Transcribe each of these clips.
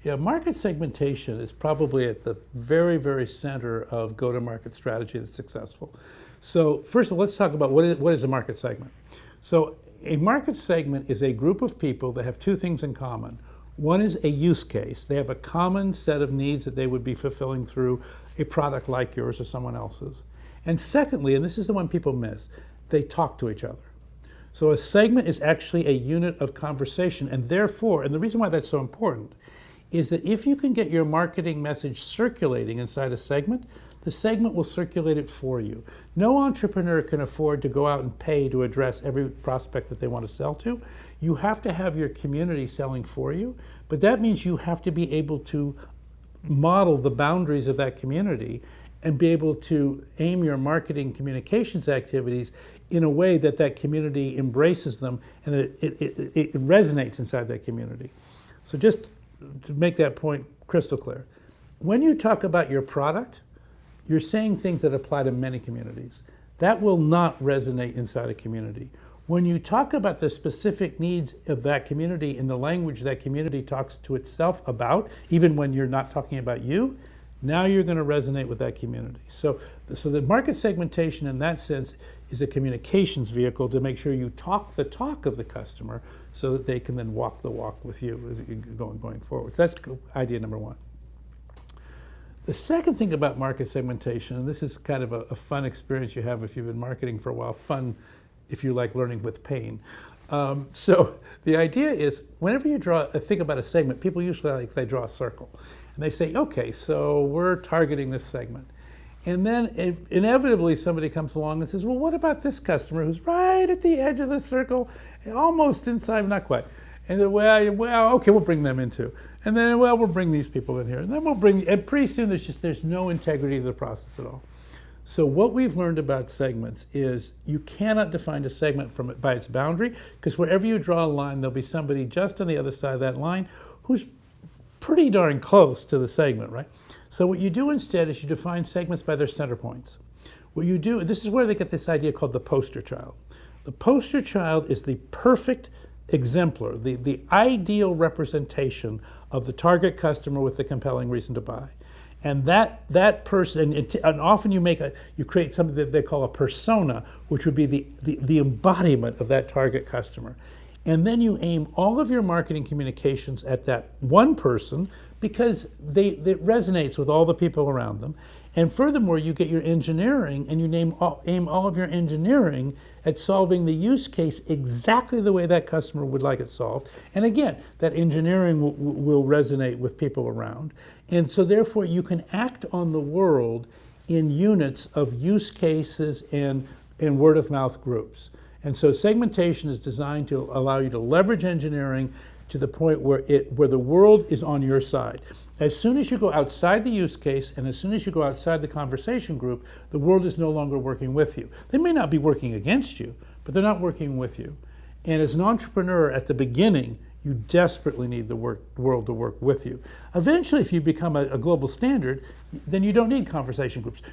Yeah, market segmentation is probably at the very, very center of go-to-market strategy that's successful. So first of all, let's talk about what is a market segment. So a market segment is a group of people that have two things in common. One is a use case. They have a common set of needs that they would be fulfilling through a product like yours or someone else's. And secondly, and this is the one people miss, they talk to each other. So a segment is actually a unit of conversation, and therefore, and the reason why that's so important is that if you can get your marketing message circulating inside a segment, the segment will circulate it for you. No entrepreneur can afford to go out and pay to address every prospect that they want to sell to. You have to have your community selling for you, but that means you have to be able to model the boundaries of that community and be able to aim your marketing communications activities in a way that that community embraces them and that it resonates inside that community. So just to make that point crystal clear, when you talk about your product, you're saying things that apply to many communities. That will not resonate inside a community. When you talk about the specific needs of that community in the language that community talks to itself about, even when you're not talking about you, now you're going to resonate with that community. So the market segmentation in that sense is a communications vehicle to make sure you talk the talk of the customer so that they can then walk the walk with you as you're going forward. So that's idea number one. The second thing about market segmentation, and this is kind of a fun experience you have if you've been marketing for a while, fun if you like learning with pain. So the idea is whenever you think about a segment, people usually they draw a circle. And they say, okay, so we're targeting this segment. And then inevitably somebody comes along and says, well, what about this customer who's right at the edge of the circle, almost inside, not quite. And then, well, okay, we'll bring them in too. And then, well, we'll bring these people in here. And then we'll bring, and pretty soon there's no integrity to the process at all. So what we've learned about segments is you cannot define a segment by its boundary, because wherever you draw a line, there'll be somebody just on the other side of that line who's pretty darn close to the segment, right? So what you do instead is you define segments by their center points. What you do, this is where they get this idea called the poster child. The poster child is the perfect exemplar, the ideal representation of the target customer with the compelling reason to buy. And that person, and often you create something that they call a persona, which would be the embodiment of that target customer. And then you aim all of your marketing communications at that one person because it resonates with all the people around them. And furthermore, you get your engineering and you aim all of your engineering at solving the use case exactly the way that customer would like it solved. And again, that engineering will resonate with people around. And so therefore, you can act on the world in units of use cases and word of mouth groups. And so segmentation is designed to allow you to leverage engineering to the point where the world is on your side. As soon as you go outside the use case and as soon as you go outside the conversation group, the world is no longer working with you. They may not be working against you, but they're not working with you. And as an entrepreneur at the beginning, you desperately need the world to work with you. Eventually, if you become a global standard, then you don't need conversation groups.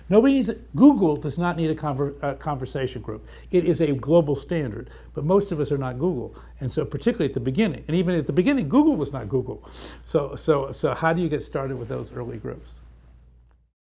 Google does not need a conversation group. It is a global standard, but most of us are not Google. And so particularly at the beginning, and even at the beginning, Google was not Google. So how do you get started with those early groups?